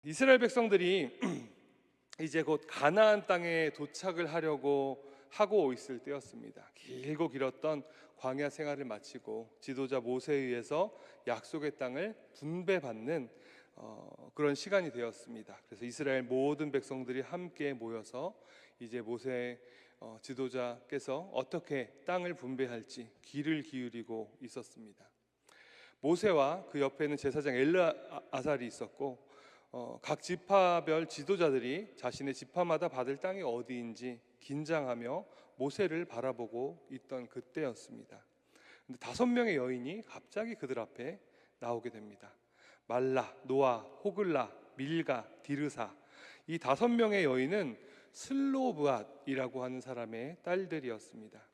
이스라엘 백성들이 이제 곧 가나안 땅에 도착을 하려고 하고 있을 때였습니다. 길고 길었던 광야 생활을 마치고 지도자 모세에 의해서 약속의 땅을 분배받는 그런 시간이 되었습니다. 그래서 이스라엘 모든 백성들이 함께 모여서 이제 모세 지도자께서 어떻게 땅을 분배할지 귀를 기울이고 있었습니다. 모세와 그 옆에는 제사장 엘르아살이 있었고 각 지파별 지도자들이 자신의 지파마다 받을 땅이 어디인지 긴장하며 모세를 바라보고 있던 그때였습니다. 근데 5명의 여인이 갑자기 그들 앞에 나오게 됩니다. 말라, 노아, 호글라, 밀가, 디르사. 이 5명의 여인은 슬로브앗이라고 하는 사람의 딸들이었습니다.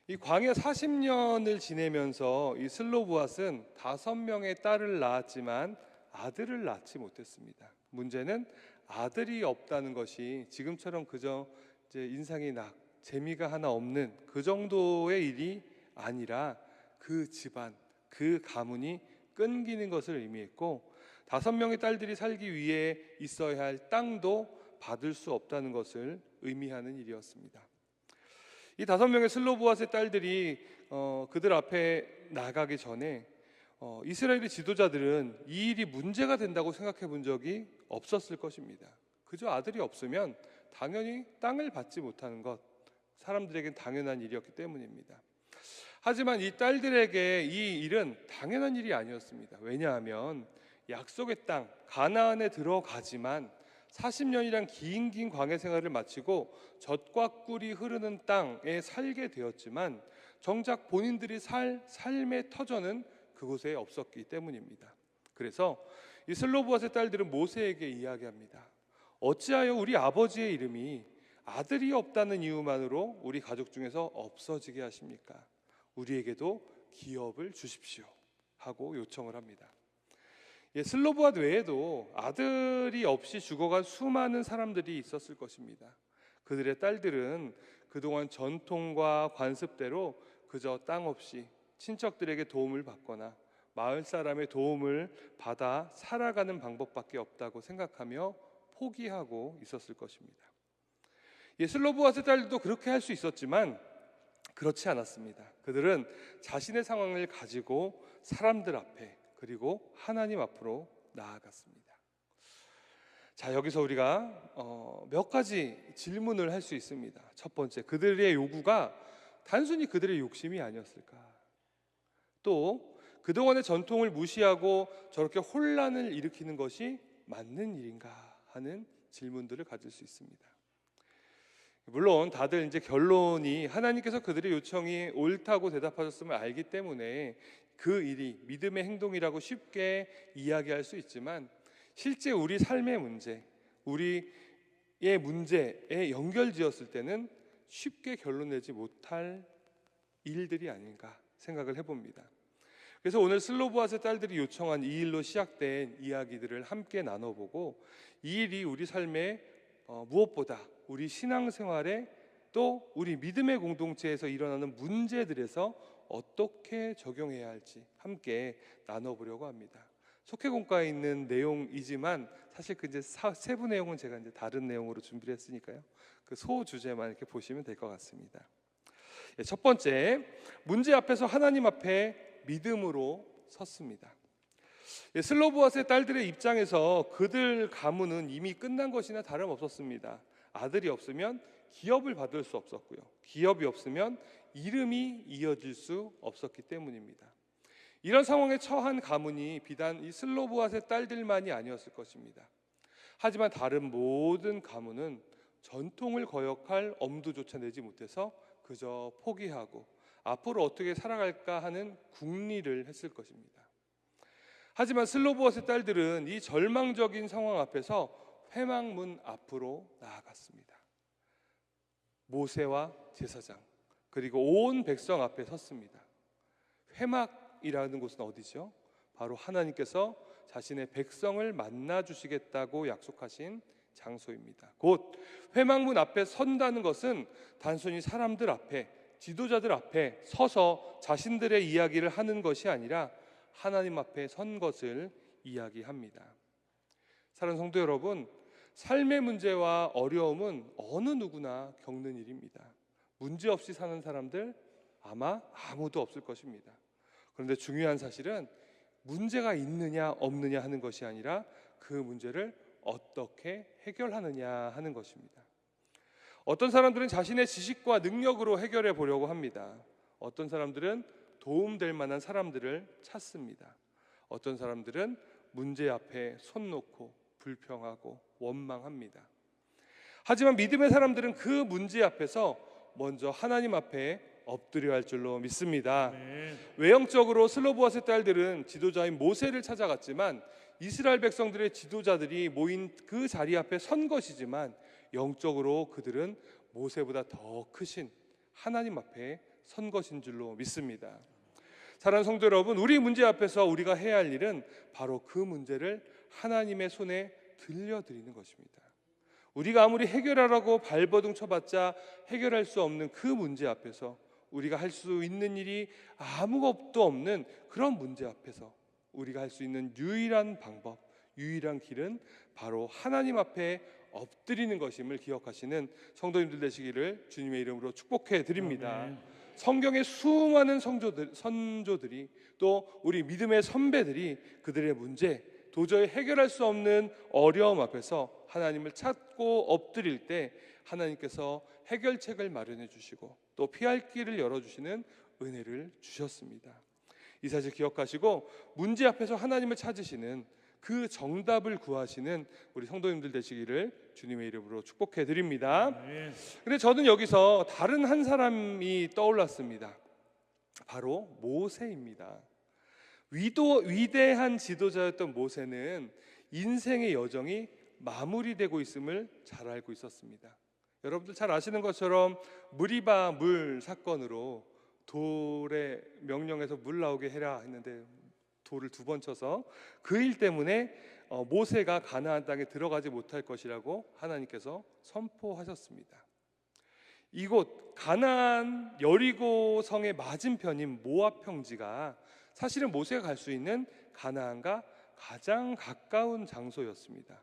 이 광야 40년을 지내면서 이 슬로브앗은 5명의 딸을 낳았지만 아들을 낳지 못했습니다. 문제는 아들이 없다는 것이 지금처럼 그저 이제 인상이 재미가 하나 없는 그 정도의 일이 아니라 그 집안, 그 가문이 끊기는 것을 의미했고 5명의 딸들이 살기 위해 있어야 할 땅도 받을 수 없다는 것을 의미하는 일이었습니다. 이 5명의 슬로브앗의 딸들이 그들 앞에 나가기 전에 이스라엘의 지도자들은 이 일이 문제가 된다고 생각해 본 적이 없었을 것입니다. 그저 아들이 없으면 당연히 땅을 받지 못하는 것, 사람들에겐 당연한 일이었기 때문입니다. 하지만 이 딸들에게 이 일은 당연한 일이 아니었습니다. 왜냐하면 약속의 땅 가나안에 들어가지만 40년이란 긴 광야 생활을 마치고 젖과 꿀이 흐르는 땅에 살게 되었지만 정작 본인들이 살 삶의 터전은 그곳에 없었기 때문입니다. 그래서 이 슬로브앗의 딸들은 모세에게 이야기합니다. 어찌하여 우리 아버지의 이름이 아들이 없다는 이유만으로 우리 가족 중에서 없어지게 하십니까? 우리에게도 기업을 주십시오 하고 요청을 합니다. 슬로브앗 외에도 아들이 없이 죽어간 수많은 사람들이 있었을 것입니다. 그들의 딸들은 그동안 전통과 관습대로 그저 땅 없이 친척들에게 도움을 받거나 마을 사람의 도움을 받아 살아가는 방법밖에 없다고 생각하며 포기하고 있었을 것입니다. 슬로브앗의 딸들도 그렇게 할 수 있었지만 그렇지 않았습니다. 그들은 자신의 상황을 가지고 사람들 앞에 그리고 하나님 앞으로 나아갔습니다. 자, 여기서 우리가 몇 가지 질문을 할 수 있습니다. 첫 번째, 그들의 요구가 단순히 그들의 욕심이 아니었을까? 또 그동안의 전통을 무시하고 저렇게 혼란을 일으키는 것이 맞는 일인가 하는 질문들을 가질 수 있습니다. 물론 다들 이제 결론이 하나님께서 그들의 요청이 옳다고 대답하셨음을 알기 때문에 그 일이 믿음의 행동이라고 쉽게 이야기할 수 있지만 실제 우리 삶의 문제, 우리의 문제에 연결지었을 때는 쉽게 결론 내지 못할 일들이 아닌가 생각을 해봅니다. 그래서 오늘 슬로브앗의 딸들이 요청한 이 일로 시작된 이야기들을 함께 나눠보고 이 일이 우리 삶에 무엇보다 우리 신앙생활에 또 우리 믿음의 공동체에서 일어나는 문제들에서 어떻게 적용해야 할지 함께 나눠보려고 합니다. 속회공과에 있는 내용이지만 사실 그 이제 세부 내용은 제가 이제 다른 내용으로 준비를 했으니까요. 그 소 주제만 이렇게 보시면 될 것 같습니다. 첫 번째, 문제 앞에서 하나님 앞에 믿음으로 섰습니다. 슬로브앗의 딸들의 입장에서 그들 가문은 이미 끝난 것이나 다름없었습니다. 아들이 없으면 기업을 받을 수 없었고요. 기업이 없으면 이름이 이어질 수 없었기 때문입니다. 이런 상황에 처한 가문이 비단 이 슬로브앗의 딸들만이 아니었을 것입니다. 하지만 다른 모든 가문은 전통을 거역할 엄두조차 내지 못해서 그저 포기하고 앞으로 어떻게 살아갈까 하는 궁리를 했을 것입니다. 하지만 슬로브앗의 딸들은 이 절망적인 상황 앞에서 회막문 앞으로 나아갔습니다. 모세와 제사장 그리고 온 백성 앞에 섰습니다. 회막이라는 곳은 어디죠? 바로 하나님께서 자신의 백성을 만나 주시겠다고 약속하신 장소입니다. 곧 회막문 앞에 선다는 것은 단순히 사람들 앞에, 지도자들 앞에 서서 자신들의 이야기를 하는 것이 아니라 하나님 앞에 선 것을 이야기합니다. 사랑하는 성도 여러분, 삶의 문제와 어려움은 어느 누구나 겪는 일입니다. 문제 없이 사는 사람들 아마 아무도 없을 것입니다. 그런데 중요한 사실은 문제가 있느냐 없느냐 하는 것이 아니라 그 문제를 어떻게 해결하느냐 하는 것입니다. 어떤 사람들은 자신의 지식과 능력으로 해결해 보려고 합니다. 어떤 사람들은 도움될 만한 사람들을 찾습니다. 어떤 사람들은 문제 앞에 손 놓고 불평하고 원망합니다. 하지만 믿음의 사람들은 그 문제 앞에서 먼저 하나님 앞에 엎드려야 할 줄로 믿습니다. 외형적으로 슬로보아스의 딸들은 지도자인 모세를 찾아갔지만 이스라엘 백성들의 지도자들이 모인 그 자리 앞에 선 것이지만 영적으로 그들은 모세보다 더 크신 하나님 앞에 선 것인 줄로 믿습니다. 사랑하는 성도 여러분, 우리 문제 앞에서 우리가 해야 할 일은 바로 그 문제를 하나님의 손에 들려드리는 것입니다. 우리가 아무리 해결하라고 발버둥 쳐봤자 해결할 수 없는 그 문제 앞에서 우리가 할 수 있는 일이 아무것도 없는 그런 문제 앞에서 우리가 할 수 있는 유일한 방법, 유일한 길은 바로 하나님 앞에 엎드리는 것임을 기억하시는 성도님들 되시기를 주님의 이름으로 축복해 드립니다. 성경의 수많은 선조들이 또 우리 믿음의 선배들이 그들의 문제, 도저히 해결할 수 없는 어려움 앞에서 하나님을 찾고 엎드릴 때 하나님께서 해결책을 마련해 주시고 또 피할 길을 열어주시는 은혜를 주셨습니다. 이 사실 기억하시고 문제 앞에서 하나님을 찾으시는 그 정답을 구하시는 우리 성도님들 되시기를 주님의 이름으로 축복해 드립니다. 근데 저는 여기서 다른 한 사람이 떠올랐습니다. 바로 모세입니다. 위대한 지도자였던 모세는 인생의 여정이 마무리되고 있음을 잘 알고 있었습니다. 여러분들 잘 아시는 것처럼 무리바 물 사건으로 돌에 명령해서 물 나오게 해라 했는데 돌을 2번 쳐서 그 일 때문에 모세가 가나안 땅에 들어가지 못할 것이라고 하나님께서 선포하셨습니다. 이곳 가나안 여리고 성의 맞은편인 모압 평지가 사실은 모세가 갈 수 있는 가나안과 가장 가까운 장소였습니다.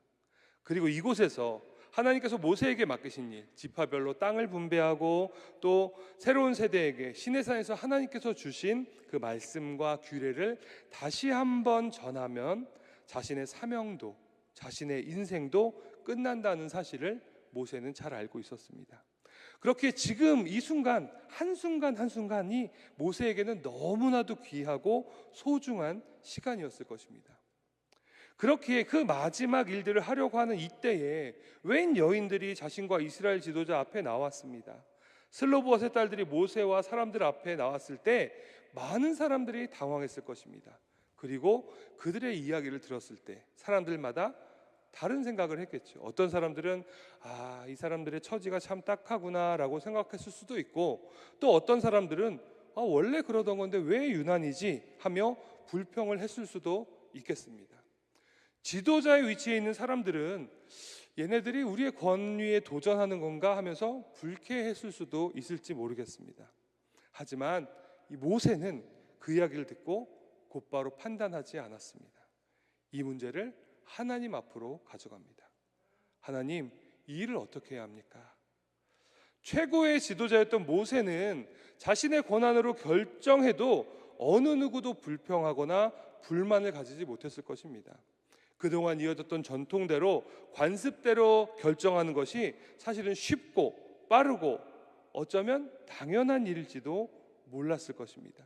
그리고 이곳에서 하나님께서 모세에게 맡기신 일, 지파별로 땅을 분배하고 또 새로운 세대에게 시내산에서 하나님께서 주신 그 말씀과 규례를 다시 한번 전하면 자신의 사명도 자신의 인생도 끝난다는 사실을 모세는 잘 알고 있었습니다. 그렇게 지금 이 순간 한순간이 모세에게는 너무나도 귀하고 소중한 시간이었을 것입니다. 그렇게 그 마지막 일들을 하려고 하는 이때에 웬 여인들이 자신과 이스라엘 지도자 앞에 나왔습니다. 슬로보아스의 딸들이 모세와 사람들 앞에 나왔을 때 많은 사람들이 당황했을 것입니다. 그리고 그들의 이야기를 들었을 때 사람들마다 다른 생각을 했겠죠. 어떤 사람들은 이 사람들의 처지가 참 딱하구나 라고 생각했을 수도 있고, 또 어떤 사람들은 원래 그러던 건데 왜 유난이지 하며 불평을 했을 수도 있겠습니다. 지도자의 위치에 있는 사람들은 얘네들이 우리의 권위에 도전하는 건가 하면서 불쾌했을 수도 있을지 모르겠습니다. 하지만 이 모세는 그 이야기를 듣고 곧바로 판단하지 않았습니다. 이 문제를 하나님 앞으로 가져갑니다. 하나님, 이 일을 어떻게 해야 합니까? 최고의 지도자였던 모세는 자신의 권한으로 결정해도 어느 누구도 불평하거나 불만을 가지지 못했을 것입니다. 그동안 이어졌던 전통대로 관습대로 결정하는 것이 사실은 쉽고 빠르고 어쩌면 당연한 일일지도 몰랐을 것입니다.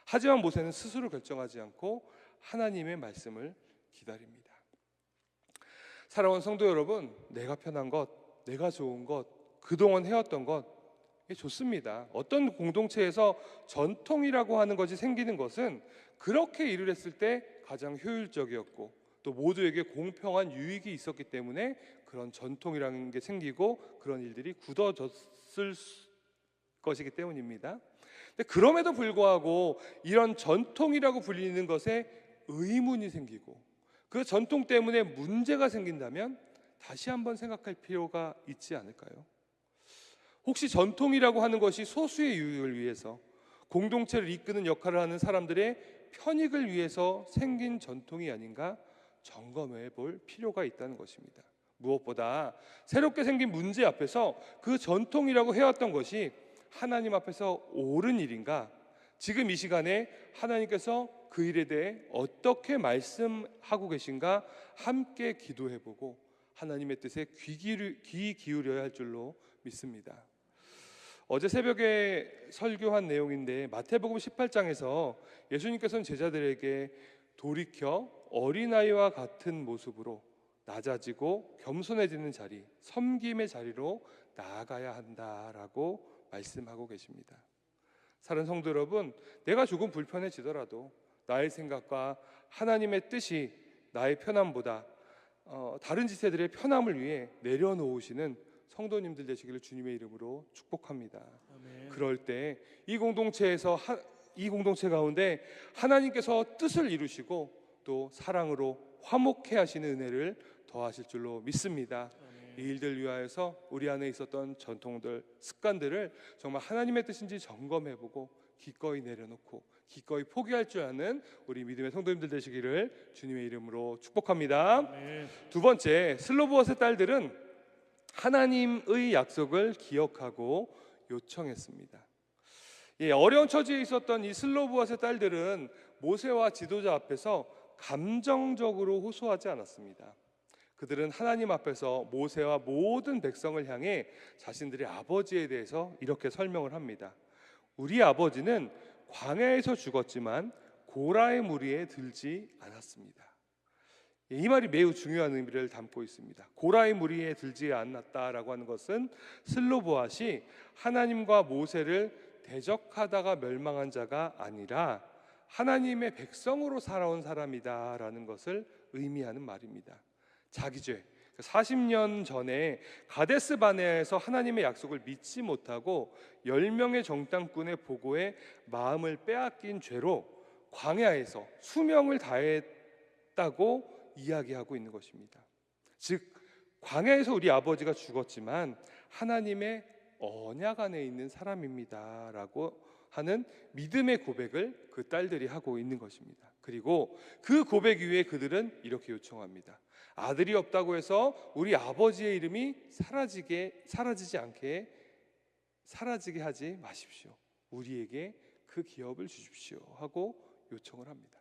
하지만 모세는 스스로 결정하지 않고 하나님의 말씀을 기다립니다. 사랑하는 성도 여러분, 내가 편한 것, 내가 좋은 것, 그동안 해왔던 것, 이게 좋습니다. 어떤 공동체에서 전통이라고 하는 것이 생기는 것은 그렇게 일을 했을 때 가장 효율적이었고 또 모두에게 공평한 유익이 있었기 때문에 그런 전통이라는 게 생기고 그런 일들이 굳어졌을 것이기 때문입니다. 근데 그럼에도 불구하고 이런 전통이라고 불리는 것에 의문이 생기고 그 전통 때문에 문제가 생긴다면 다시 한번 생각할 필요가 있지 않을까요? 혹시 전통이라고 하는 것이 소수의 유익을 위해서, 공동체를 이끄는 역할을 하는 사람들의 편익을 위해서 생긴 전통이 아닌가 점검해 볼 필요가 있다는 것입니다. 무엇보다 새롭게 생긴 문제 앞에서 그 전통이라고 해왔던 것이 하나님 앞에서 옳은 일인가? 지금 이 시간에 하나님께서 그 일에 대해 어떻게 말씀하고 계신가 함께 기도해보고 하나님의 뜻에 귀 기울여야 할 줄로 믿습니다. 어제 새벽에 설교한 내용인데 마태복음 18장에서 예수님께서는 제자들에게 돌이켜 어린아이와 같은 모습으로 낮아지고 겸손해지는 자리, 섬김의 자리로 나아가야 한다라고 말씀하고 계십니다. 사랑하는 성도 여러분, 내가 조금 불편해지더라도 나의 생각과 하나님의 뜻이 나의 편함보다 다른 지체들의 편함을 위해 내려놓으시는 성도님들 되시기를 주님의 이름으로 축복합니다. 아멘. 그럴 때 이 공동체 가운데 하나님께서 뜻을 이루시고 또 사랑으로 화목해 하시는 은혜를 더하실 줄로 믿습니다. 이 일들 위하여서 우리 안에 있었던 전통들, 습관들을 정말 하나님의 뜻인지 점검해보고 기꺼이 내려놓고 기꺼이 포기할 줄 아는 우리 믿음의 성도님들 되시기를 주님의 이름으로 축복합니다. 아멘. 두 번째, 슬로보아스의 딸들은 하나님의 약속을 기억하고 요청했습니다. 어려운 처지에 있었던 이 슬로보아스의 딸들은 모세와 지도자 앞에서 감정적으로 호소하지 않았습니다. 그들은 하나님 앞에서 모세와 모든 백성을 향해 자신들의 아버지에 대해서 이렇게 설명을 합니다. 우리 아버지는 광야에서 죽었지만 고라의 무리에 들지 않았습니다. 이 말이 매우 중요한 의미를 담고 있습니다. 고라의 무리에 들지 않았다라고 하는 것은 슬로보아시 하나님과 모세를 대적하다가 멸망한 자가 아니라 하나님의 백성으로 살아온 사람이다라는 것을 의미하는 말입니다. 자기 죄, 40년 전에 가데스 바네아에서 하나님의 약속을 믿지 못하고 10명의 정탐꾼의 보고에 마음을 빼앗긴 죄로 광야에서 수명을 다했다고 이야기하고 있는 것입니다. 즉 광야에서 우리 아버지가 죽었지만 하나님의 언약 안에 있는 사람입니다라고 하는 믿음의 고백을 그 딸들이 하고 있는 것입니다. 그리고 그 고백 이후에 그들은 이렇게 요청합니다. 아들이 없다고 해서 우리 아버지의 이름이 사라지게 하지 마십시오. 우리에게 그 기업을 주십시오 하고 요청을 합니다.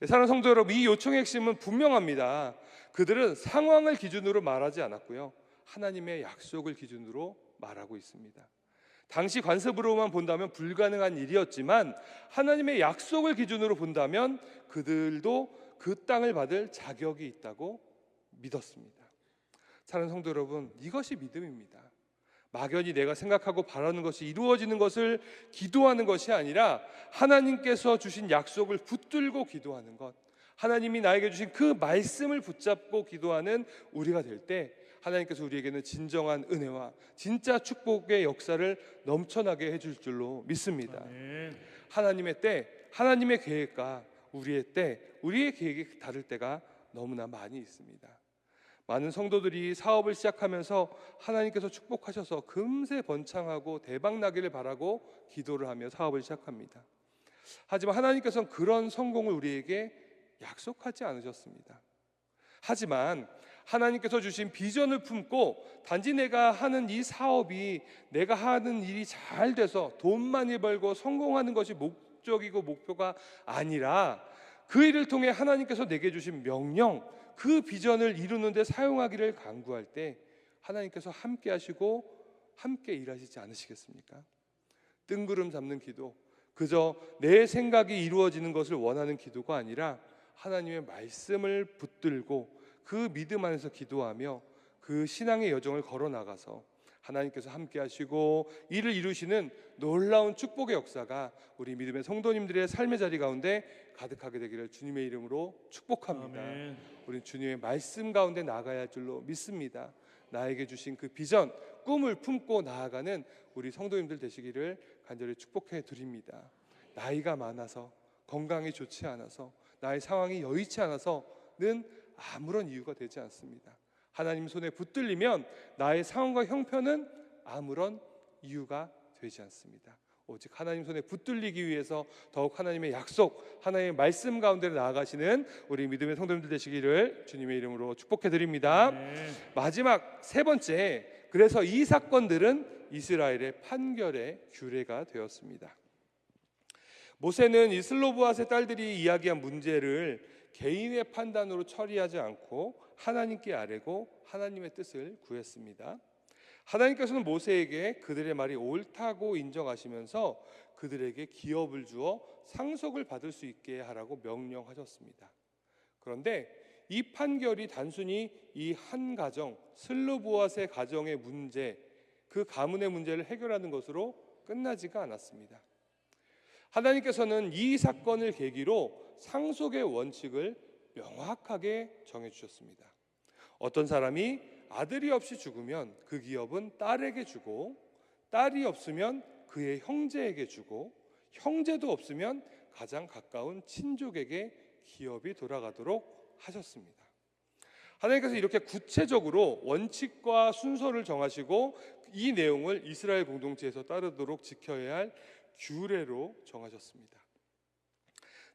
사랑하는 성도 여러분, 이 요청의 핵심은 분명합니다. 그들은 상황을 기준으로 말하지 않았고요, 하나님의 약속을 기준으로 말하고 있습니다. 당시 관습으로만 본다면 불가능한 일이었지만 하나님의 약속을 기준으로 본다면 그들도 그 땅을 받을 자격이 있다고 믿었습니다. 사랑하는 성도 여러분, 이것이 믿음입니다. 막연히 내가 생각하고 바라는 것이 이루어지는 것을 기도하는 것이 아니라 하나님께서 주신 약속을 붙들고 기도하는 것, 하나님이 나에게 주신 그 말씀을 붙잡고 기도하는 우리가 될 때 하나님께서 우리에게는 진정한 은혜와 진짜 축복의 역사를 넘쳐나게 해줄 줄로 믿습니다. 아멘. 하나님의 때, 하나님의 계획과 우리의 때, 우리의 계획이 다를 때가 너무나 많이 있습니다. 많은 성도들이 사업을 시작하면서 하나님께서 축복하셔서 금세 번창하고 대박 나기를 바라고 기도를 하며 사업을 시작합니다. 하지만 하나님께서는 그런 성공을 우리에게 약속하지 않으셨습니다. 하지만 하나님께서 주신 비전을 품고 단지 내가 하는 이 사업이, 내가 하는 일이 잘 돼서 돈 많이 벌고 성공하는 것이 목적이고 목표가 아니라 그 일을 통해 하나님께서 내게 주신 명령, 그 비전을 이루는 데 사용하기를 간구할 때 하나님께서 함께 하시고 함께 일하시지 않으시겠습니까? 뜬구름 잡는 기도, 그저 내 생각이 이루어지는 것을 원하는 기도가 아니라 하나님의 말씀을 붙들고 그 믿음 안에서 기도하며 그 신앙의 여정을 걸어나가서 하나님께서 함께 하시고 이를 이루시는 놀라운 축복의 역사가 우리 믿음의 성도님들의 삶의 자리 가운데 가득하게 되기를 주님의 이름으로 축복합니다. 아멘. 우리는 주님의 말씀 가운데 나아가야 할 줄로 믿습니다. 나에게 주신 그 비전, 꿈을 품고 나아가는 우리 성도님들 되시기를 간절히 축복해 드립니다. 나이가 많아서, 건강이 좋지 않아서, 나의 상황이 여의치 않아서는 아무런 이유가 되지 않습니다. 하나님 손에 붙들리면 나의 상황과 형편은 아무런 이유가 되지 않습니다. 오직 하나님 손에 붙들리기 위해서 더욱 하나님의 약속, 하나님의 말씀 가운데로 나아가시는 우리 믿음의 성도님들 되시기를 주님의 이름으로 축복해 드립니다. 마지막 세 번째, 그래서 이 사건들은 이스라엘의 판결의 규례가 되었습니다. 모세는 이 슬로브앗의 딸들이 이야기한 문제를 개인의 판단으로 처리하지 않고 하나님께 아뢰고 하나님의 뜻을 구했습니다. 하나님께서는 모세에게 그들의 말이 옳다고 인정하시면서 그들에게 기업을 주어 상속을 받을 수 있게 하라고 명령하셨습니다. 그런데 이 판결이 단순히 이 한 가정, 슬로브앗의 가정의 문제, 그 가문의 문제를 해결하는 것으로 끝나지가 않았습니다. 하나님께서는 이 사건을 계기로 상속의 원칙을 명확하게 정해주셨습니다. 어떤 사람이 아들이 없이 죽으면 그 기업은 딸에게 주고, 딸이 없으면 그의 형제에게 주고, 형제도 없으면 가장 가까운 친족에게 기업이 돌아가도록 하셨습니다. 하나님께서 이렇게 구체적으로 원칙과 순서를 정하시고 이 내용을 이스라엘 공동체에서 따르도록 지켜야 할 규례로 정하셨습니다.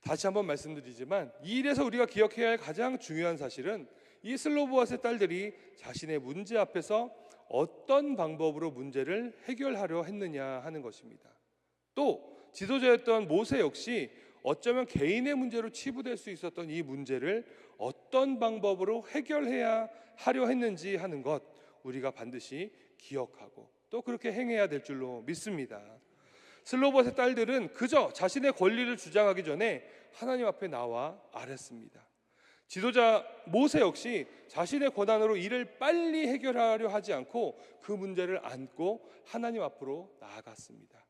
다시 한번 말씀드리지만 이 일에서 우리가 기억해야 할 가장 중요한 사실은 이 슬로브앗의 딸들이 자신의 문제 앞에서 어떤 방법으로 문제를 해결하려 했느냐 하는 것입니다. 또 지도자였던 모세 역시 어쩌면 개인의 문제로 치부될 수 있었던 이 문제를 어떤 방법으로 해결해야 하려 했는지 하는 것, 우리가 반드시 기억하고 또 그렇게 행해야 될 줄로 믿습니다. 슬로브앗의 딸들은 그저 자신의 권리를 주장하기 전에 하나님 앞에 나와 아뢰습니다. 지도자 모세 역시 자신의 권한으로 일을 빨리 해결하려 하지 않고 그 문제를 안고 하나님 앞으로 나아갔습니다.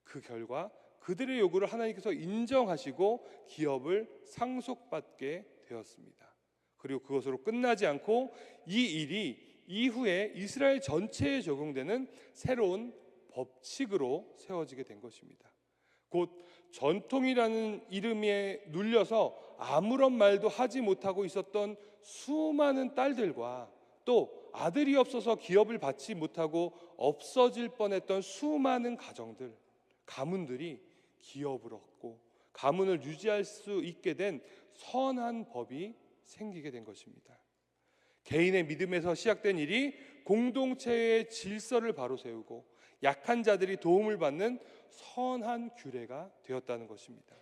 그 결과 그들의 요구를 하나님께서 인정하시고 기업을 상속받게 되었습니다. 그리고 그것으로 끝나지 않고 이 일이 이후에 이스라엘 전체에 적용되는 새로운 법칙으로 세워지게 된 것입니다. 곧 전통이라는 이름에 눌려서 아무런 말도 하지 못하고 있었던 수많은 딸들과 또 아들이 없어서 기업을 받지 못하고 없어질 뻔했던 수많은 가정들, 가문들이 기업을 얻고 가문을 유지할 수 있게 된 선한 법이 생기게 된 것입니다. 개인의 믿음에서 시작된 일이 공동체의 질서를 바로 세우고 약한 자들이 도움을 받는 선한 규례가 되었다는 것입니다.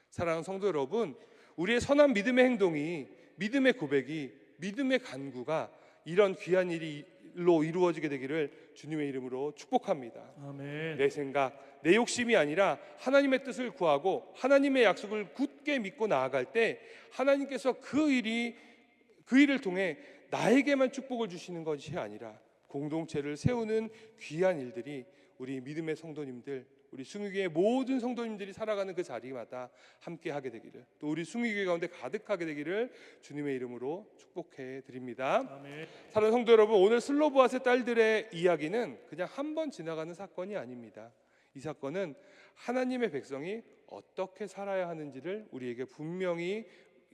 사랑하는 성도 여러분, 우리의 선한 믿음의 행동이, 믿음의 고백이, 믿음의 간구가 이런 귀한 일로 이루어지게 되기를 주님의 이름으로 축복합니다. 아멘. 내 생각, 내 욕심이 아니라 하나님의 뜻을 구하고 하나님의 약속을 굳게 믿고 나아갈 때 하나님께서 그 일을 통해 나에게만 축복을 주시는 것이 아니라 공동체를 세우는 귀한 일들이 우리 믿음의 성도님들, 우리 숭유교회 모든 성도님들이 살아가는 그 자리마다 함께 하게 되기를, 또 우리 숭유교회 가운데 가득하게 되기를 주님의 이름으로 축복해 드립니다. 아멘. 사랑하는 성도 여러분, 오늘 슬로브앗의 딸들의 이야기는 그냥 한 번 지나가는 사건이 아닙니다. 이 사건은 하나님의 백성이 어떻게 살아야 하는지를 우리에게 분명히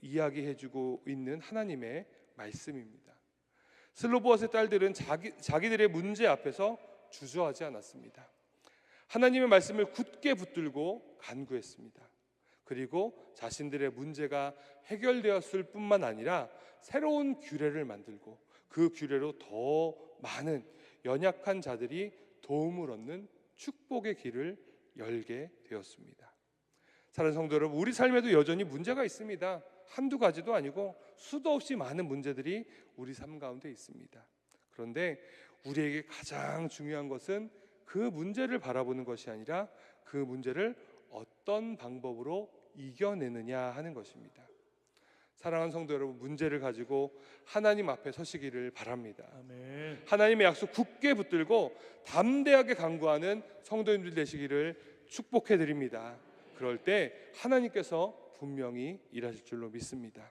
이야기해주고 있는 하나님의 말씀입니다. 슬로브앗의 딸들은 자기들의 문제 앞에서 주저하지 않았습니다. 하나님의 말씀을 굳게 붙들고 간구했습니다. 그리고 자신들의 문제가 해결되었을 뿐만 아니라 새로운 규례를 만들고 그 규례로 더 많은 연약한 자들이 도움을 얻는 축복의 길을 열게 되었습니다. 사랑하는 성도 여러분, 우리 삶에도 여전히 문제가 있습니다. 한두 가지도 아니고 수도 없이 많은 문제들이 우리 삶 가운데 있습니다. 그런데 우리에게 가장 중요한 것은 그 문제를 바라보는 것이 아니라 그 문제를 어떤 방법으로 이겨내느냐 하는 것입니다. 사랑하는 성도 여러분, 문제를 가지고 하나님 앞에 서시기를 바랍니다. 아멘. 하나님의 약속 굳게 붙들고 담대하게 간구하는 성도님들 되시기를 축복해 드립니다. 그럴 때 하나님께서 분명히 일하실 줄로 믿습니다.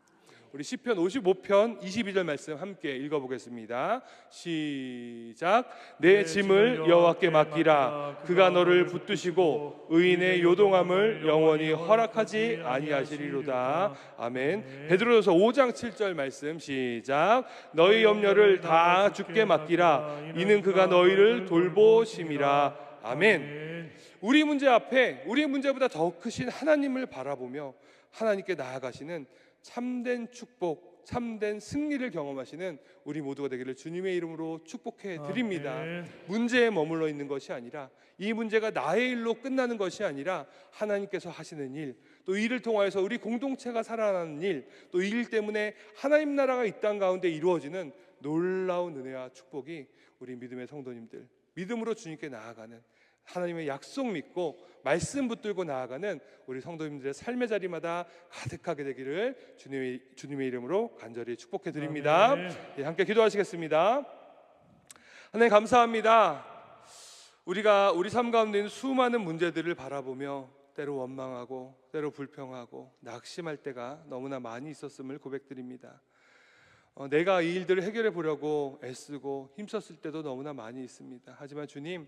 우리 시편 55편 22절 말씀 함께 읽어보겠습니다. 시작. 내 짐을 여호와께 맡기라. 그가 너를 붙드시고 의인의 요동함을 영원히 허락하지 아니하시리로다. 아멘. 베드로전서 5장 7절 말씀 시작. 너희 염려를 다 주께 맡기라. 이는 그가 너희를 돌보심이라. 아멘. 우리 문제 앞에 우리의 문제보다 더 크신 하나님을 바라보며 하나님께 나아가시는 참된 축복, 참된 승리를 경험하시는 우리 모두가 되기를 주님의 이름으로 축복해 드립니다. 문제에 머물러 있는 것이 아니라, 이 문제가 나의 일로 끝나는 것이 아니라 하나님께서 하시는 일, 또 이를 통하여서 우리 공동체가 살아나는 일, 또 이 일 때문에 하나님 나라가 이 땅 가운데 이루어지는 놀라운 은혜와 축복이 우리 믿음의 성도님들, 믿음으로 주님께 나아가는, 하나님의 약속 믿고 말씀 붙들고 나아가는 우리 성도님들의 삶의 자리마다 가득하게 되기를 주님의 이름으로 간절히 축복해 드립니다. 예, 함께 기도하시겠습니다. 하나님 감사합니다. 우리가 우리 삶 가운데 있는 수많은 문제들을 바라보며 때로 원망하고 때로 불평하고 낙심할 때가 너무나 많이 있었음을 고백드립니다. 내가 이 일들을 해결해 보려고 애쓰고 힘썼을 때도 너무나 많이 있습니다. 하지만 주님,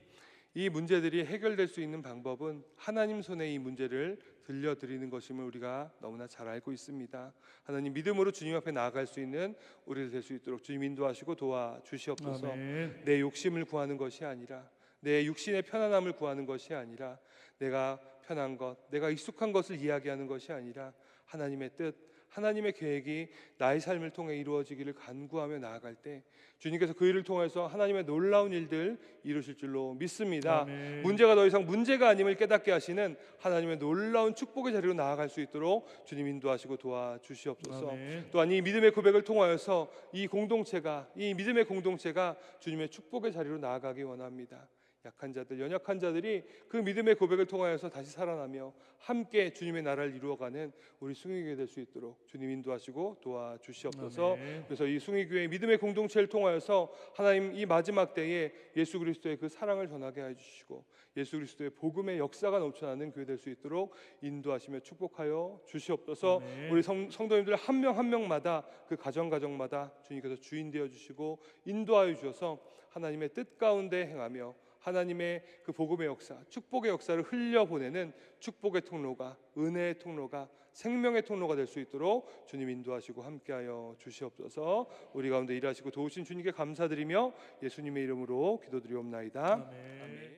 이 문제들이 해결될 수 있는 방법은 하나님 손에 이 문제를 들려드리는 것임을 우리가 너무나 잘 알고 있습니다. 하나님, 믿음으로 주님 앞에 나아갈 수 있는 우리들 될 수 있도록 주님 인도하시고 도와주시옵소서. 아멘. 내 욕심을 구하는 것이 아니라, 내 육신의 편안함을 구하는 것이 아니라, 내가 편한 것, 내가 익숙한 것을 이야기하는 것이 아니라 하나님의 뜻, 하나님의 계획이 나의 삶을 통해 이루어지기를 간구하며 나아갈 때 주님께서 그 일을 통해서 하나님의 놀라운 일들 이루실 줄로 믿습니다. 아멘. 문제가 더 이상 문제가 아님을 깨닫게 하시는 하나님의 놀라운 축복의 자리로 나아갈 수 있도록 주님 인도하시고 도와주시옵소서. 아멘. 또한 이 믿음의 고백을 통하여서 이 믿음의 공동체가 주님의 축복의 자리로 나아가기 원합니다. 약한 자들, 연약한 자들이 그 믿음의 고백을 통하여서 다시 살아나며 함께 주님의 나라를 이루어가는 우리 숭의교회 될 수 있도록 주님 인도하시고 도와주시옵소서. 아멘. 그래서 이 숭의교회 믿음의 공동체를 통하여서 하나님 이 마지막 때에 예수 그리스도의 그 사랑을 전하게 해주시고 예수 그리스도의 복음의 역사가 넘쳐나는 교회 될 수 있도록 인도하시며 축복하여 주시옵소서. 아멘. 우리 성도님들 한 명 한 명마다 그 가정마다 주님께서 주인 되어 주시고 인도하여 주셔서 하나님의 뜻 가운데 행하며 하나님의 그 복음의 역사, 축복의 역사를 흘려보내는 축복의 통로가, 은혜의 통로가, 생명의 통로가 될 수 있도록 주님 인도하시고 함께하여 주시옵소서. 우리 가운데 일하시고 도우신 주님께 감사드리며 예수님의 이름으로 기도드리옵나이다. 아멘. 아멘.